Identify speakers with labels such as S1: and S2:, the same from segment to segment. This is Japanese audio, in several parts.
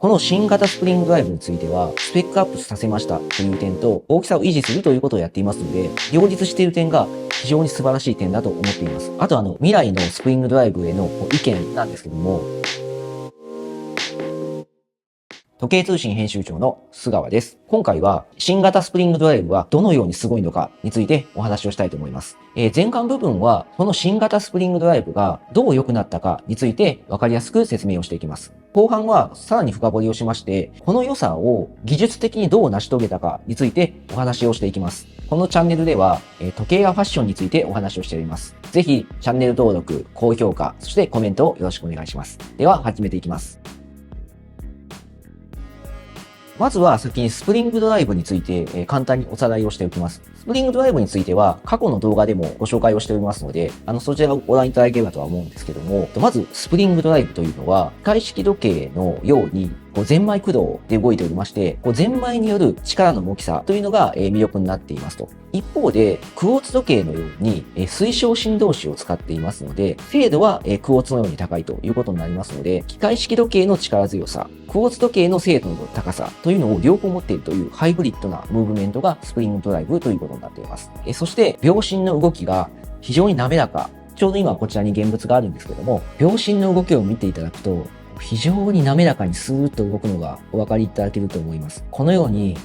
S1: この新型スプリングドライブについては、スペックアップさせましたという点と、大きさを維持するということをやっていますので、両立している点が非常に素晴らしい点だと思っています。あと未来のスプリングドライブへの意見なんですけども、時計通信編集長の須川です。今回は新型スプリングドライブはどのようにすごいのかについてお話をしたいと思います。前半部分はこの新型スプリングドライブがどう良くなったかについて分かりやすく説明をしていきます。後半はさらに深掘りをしまして、この良さを技術的にどう成し遂げたかについてお話をしていきます。このチャンネルでは時計やファッションについてお話をしております。ぜひチャンネル登録、高評価、そしてコメントをよろしくお願いします。では始めていきます。まずは先にスプリングドライブについて簡単におさらいをしておきます。スプリングドライブについては過去の動画でもご紹介をしておりますので、そちらをご覧いただければとは思うんですけども、まずスプリングドライブというのは、機械式時計のようにゼンマイ駆動で動いておりまして、ゼンマイによる力の大きさというのが魅力になっていますと。一方で、クォーツ時計のように水晶振動子を使っていますので、精度はクォーツのように高いということになりますので、機械式時計の力強さ、クォーツ時計の精度の高さというのを両方持っているというハイブリッドなムーブメントがスプリングドライブということになっています。そして、秒針の動きが非常に滑らか。ちょうど今こちらに現物があるんですけども、秒針の動きを見ていただくと、非常に滑らかにスーッと動くのがお分かりいただけると思います。このように、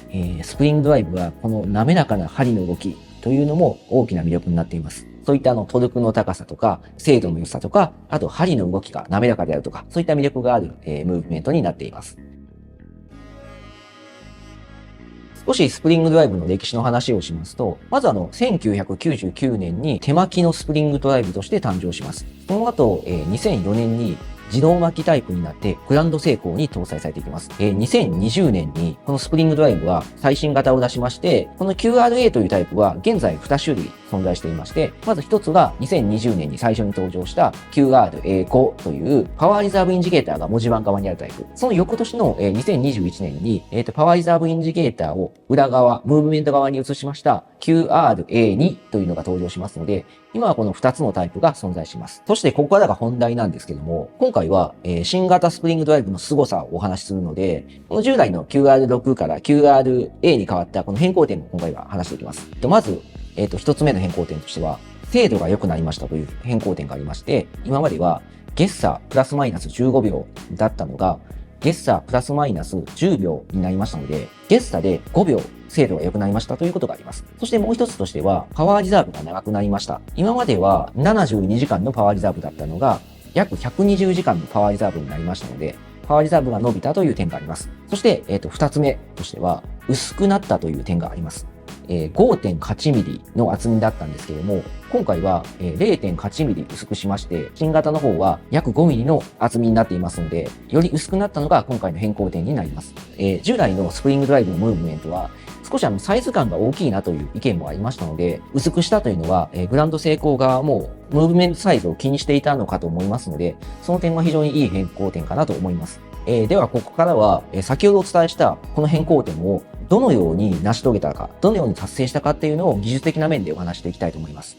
S1: スプリングドライブはこの滑らかな針の動きというのも大きな魅力になっています。そういったトルクの高さとか、精度の良さとか、あと針の動きが滑らかであるとか、そういった魅力がある、ムーブメントになっています。少しスプリングドライブの歴史の話をしますと、まず1999年に手巻きのスプリングドライブとして誕生します。その後、2004年に自動巻きタイプになってグランドセイコーに搭載されていきます。2020年にこのスプリングドライブは最新型を出しまして、この QRA というタイプは現在2種類存在していまして、まず一つが2020年に最初に登場した QRA5 というパワーリザーブインジケーターが文字盤側にあるタイプ。その翌年の2021年にパワーリザーブインジケーターを裏側、ムーブメント側に移しました QRA2 というのが登場しますので、今はこの2つのタイプが存在します。そしてここからが本題なんですけども、今回は新型スプリングドライブの凄さをお話しするので、この従来の QR6 から QRA に変わったこの変更点を今回は話していきます。まず、一つ目の変更点としては、精度が良くなりましたという変更点がありまして、今まではゲッサプラスマイナス15秒だったのが、ゲッサプラスマイナス10秒になりましたので、ゲッサで5秒精度が良くなりましたということがあります。そしてもう一つとしては、パワーリザーブが長くなりました。今までは72時間のパワーリザーブだったのが、約120時間のパワーリザーブになりましたので、パワーリザーブが伸びたという点があります。そして、二つ目としては、薄くなったという点があります。5.8 ミリの厚みだったんですけれども、今回は 0.8 ミリ薄くしまして、新型の方は約5ミリの厚みになっていますので、より薄くなったのが今回の変更点になります。従来のスプリングドライブのムーブメントは、少しサイズ感が大きいなという意見もありましたので、薄くしたというのは、グランド成功側もムーブメントサイズを気にしていたのかと思いますので、その点は非常にいい変更点かなと思います。では、ここからは、先ほどお伝えしたこの変更点をどのように成し遂げたか、どのように達成したかっていうのを技術的な面でお話していきたいと思います。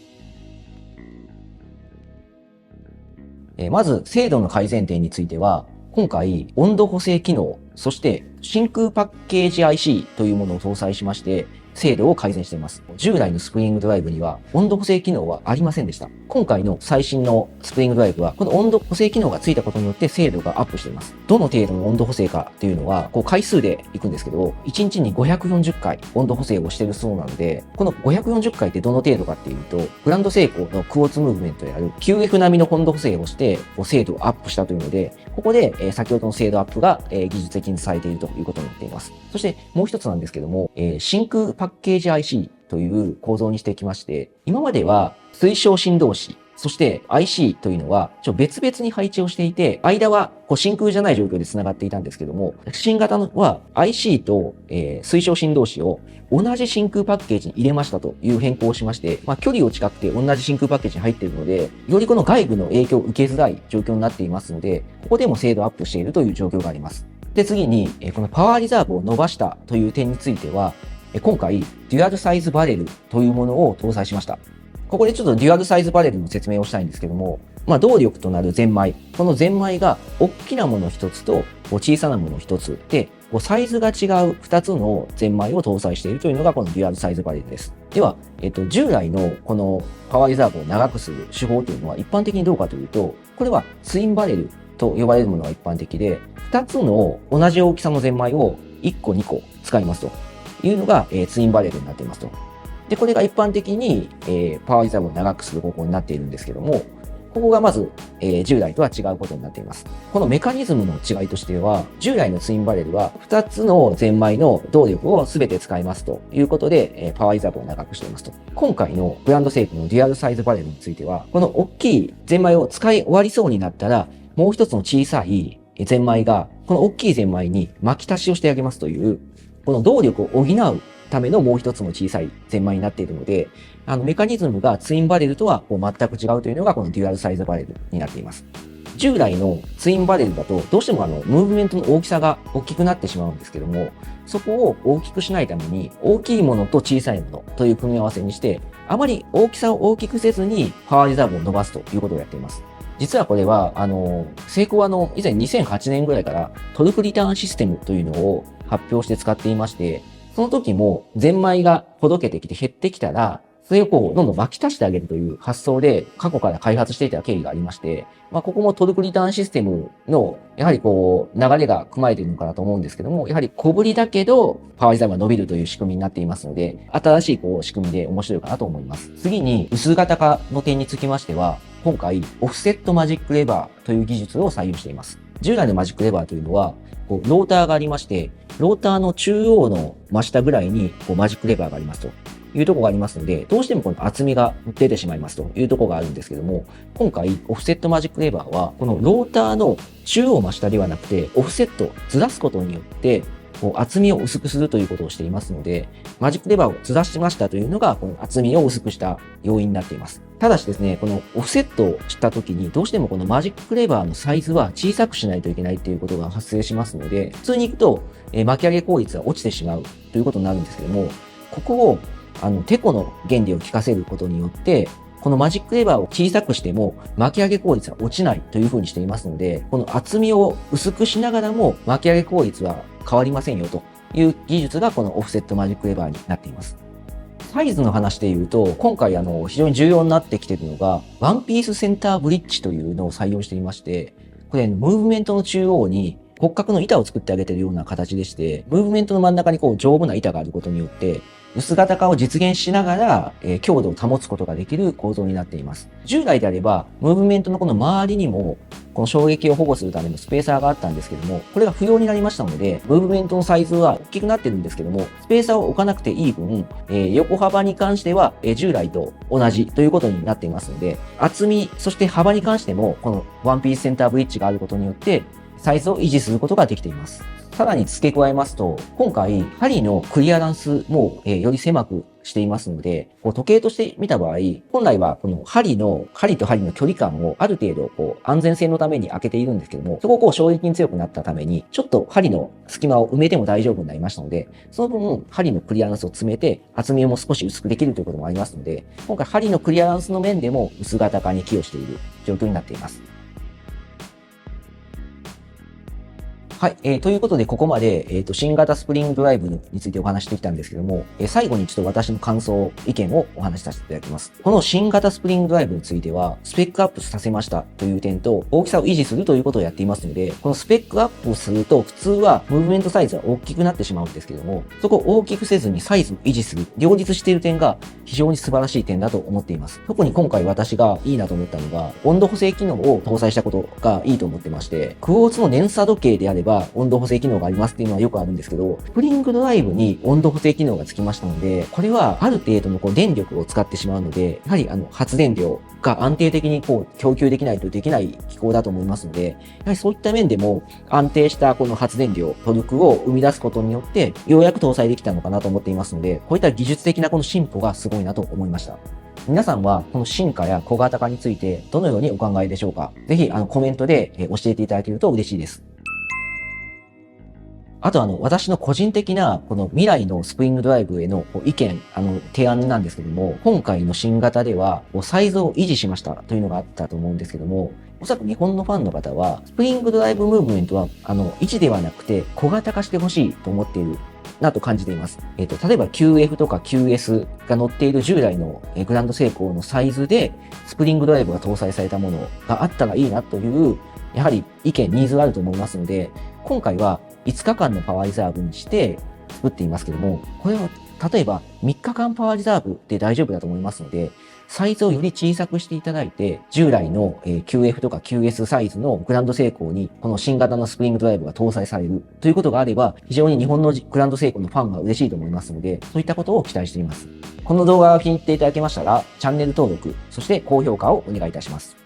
S1: まず、精度の改善点については、今回、温度補正機能、そして真空パッケージ IC というものを搭載しまして、精度を改善しています。従来のスプリングドライブには温度補正機能はありませんでした。今回の最新のスプリングドライブは、この温度補正機能がついたことによって精度がアップしています。どの程度の温度補正かっていうのは、回数でいくんですけど、1日に540回温度補正をしているそうなので、この540回ってどの程度かっていうと、グランドセイコーのクォーツムーブメントである QF 並みの温度補正をして、精度をアップしたというので、ここで先ほどの精度アップが技術的にされているということになっています。そしてもう一つなんですけども、真空パッケージ IC という構造にしてきまして、今までは水晶振動子、そして IC というのは別々に配置をしていて、間は真空じゃない状況で繋がっていたんですけども、新型は IC と、水晶振動子を同じ真空パッケージに入れましたという変更をしまして、距離を近くて同じ真空パッケージに入っているので、よりこの外部の影響を受けづらい状況になっていますので、ここでも精度アップしているという状況があります。で、次に、このパワーリザーブを伸ばしたという点については、今回、デュアルサイズバレルというものを搭載しました。ここでちょっとデュアルサイズバレルの説明をしたいんですけども、動力となるゼンマイ。このゼンマイが大きなもの一つと小さなもの一つで、サイズが違う2つのゼンマイを搭載しているというのがこのデュアルサイズバレルです。では、従来のこのパワーリザーブを長くする手法というのは一般的にどうかというと、これはツインバレルと呼ばれるものが一般的で、2つの同じ大きさのゼンマイを1個2個使いますというのが、ツインバレルになっていますと。で、これが一般的に、パワーリザーブを長くする方向になっているんですけども、ここがまず、従来とは違うことになっています。このメカニズムの違いとしては、従来のツインバレルは2つのゼンマイの動力を全て使いますということで、パワーリザーブを長くしていますと。今回のブランド製品のデュアルサイズバレルについては、この大きいゼンマイを使い終わりそうになったら、もう一つの小さいゼンマイが、この大きいゼンマイに巻き足しをしてあげますという、この動力を補うためのもう一つの小さいゼンマイになっているので、メカニズムがツインバレルとは全く違うというのがこのデュアルサイズバレルになっています。従来のツインバレルだとどうしてもムーブメントの大きさが大きくなってしまうんですけども、そこを大きくしないために大きいものと小さいものという組み合わせにして、あまり大きさを大きくせずにパワーリザーブを伸ばすということをやっています。実はこれは、セイコーは以前2008年ぐらいからトルクリターンシステムというのを発表して使っていまして、その時もゼンマイがほどけてきて減ってきたら、それをどんどん巻き足してあげるという発想で過去から開発していた経緯がありまして、ここもトルクリターンシステムの、やはり流れが組まれているのかなと思うんですけども、やはり小ぶりだけど、パワーリザーブが伸びるという仕組みになっていますので、新しい仕組みで面白いかなと思います。次に、薄型化の点につきましては、今回、オフセットマジックレバーという技術を採用しています。従来のマジックレバーというのは、ローターがありまして、ローターの中央の真下ぐらいにマジックレバーがありますというところがありますので、どうしてもこの厚みが出てしまいますというところがあるんですけども、今回オフセットマジックレバーは、このローターの中央真下ではなくて、オフセットずらすことによって、厚みを薄くするということをしていますので、マジックレバーをずらしましたというのが、この厚みを薄くした要因になっています。ただしですね、このオフセットをしたときに、どうしてもこのマジックレバーのサイズは小さくしないといけないということが発生しますので、普通に行くと、巻き上げ効率が落ちてしまうということになるんですけども、ここを、テコの原理を効かせることによって、このマジックレバーを小さくしても巻き上げ効率は落ちないというふうにしていますので、この厚みを薄くしながらも巻き上げ効率は変わりませんよという技術がこのオフセットマジックレバーになっています。サイズの話で言うと、今回非常に重要になってきているのが、ワンピースセンターブリッジというのを採用していまして、これ、ムーブメントの中央に骨格の板を作ってあげているような形でして、ムーブメントの真ん中に丈夫な板があることによって、薄型化を実現しながら、強度を保つことができる構造になっています。従来であれば、ムーブメントのこの周りにも、この衝撃を保護するためのスペーサーがあったんですけども、これが不要になりましたので、ムーブメントのサイズは大きくなってるんですけども、スペーサーを置かなくていい分、横幅に関しては、従来と同じということになっていますので、厚み、そして幅に関しても、このワンピースセンターブリッジがあることによって、サイズを維持することができています。さらに付け加えますと、今回、針のクリアランスも、より狭くしていますので、時計として見た場合、本来はこの針と針の距離感をある程度安全性のために開けているんですけども、そこを衝撃に強くなったために、ちょっと針の隙間を埋めても大丈夫になりましたので、その分、針のクリアランスを詰めて、厚みも少し薄くできるということもありますので、今回針のクリアランスの面でも薄型化に寄与している状況になっています。はい、ということで、ここまで、新型スプリングドライブについてお話してきたんですけども、最後にちょっと私の感想、意見をお話しさせていただきます。この新型スプリングドライブについては、スペックアップさせましたという点と、大きさを維持するということをやっていますので、このスペックアップをすると、普通はムーブメントサイズは大きくなってしまうんですけども、そこを大きくせずにサイズを維持する、両立している点が非常に素晴らしい点だと思っています。特に今回私がいいなと思ったのが、温度補正機能を搭載したことがいいと思ってまして、クォーツの年差時計であれば、温度補正機能がありますっていうのはよくあるんですけど、スプリングドライブに温度補正機能がつきましたので、これはある程度の電力を使ってしまうので、やはり発電量が安定的に供給できないとできない機構だと思いますので、やはりそういった面でも安定したこの発電量、トルクを生み出すことによって、ようやく搭載できたのかなと思っていますので、こういった技術的なこの進歩がすごいなと思いました。皆さんはこの進化や小型化についてどのようにお考えでしょうか？ぜひコメントで教えていただけると嬉しいです。あと私の個人的な、この未来のスプリングドライブへの意見、提案なんですけども、今回の新型では、サイズを維持しましたというのがあったと思うんですけども、おそらく日本のファンの方は、スプリングドライブムーブメントは、維持ではなくて、小型化してほしいと思っているなと感じています。例えば QF とか QS が乗っている従来のグランドセイコーのサイズで、スプリングドライブが搭載されたものがあったらいいなという、やはり意見、ニーズがあると思いますので、今回は5日間のパワーリザーブにして作っていますけども、これを例えば3日間パワーリザーブで大丈夫だと思いますので、サイズをより小さくしていただいて、従来の QF とか QS サイズのグランドセイコーにこの新型のスプリングドライブが搭載されるということがあれば、非常に日本のグランドセイコーのファンが嬉しいと思いますので、そういったことを期待しています。この動画が気に入っていただけましたら、チャンネル登録、そして高評価をお願いいたします。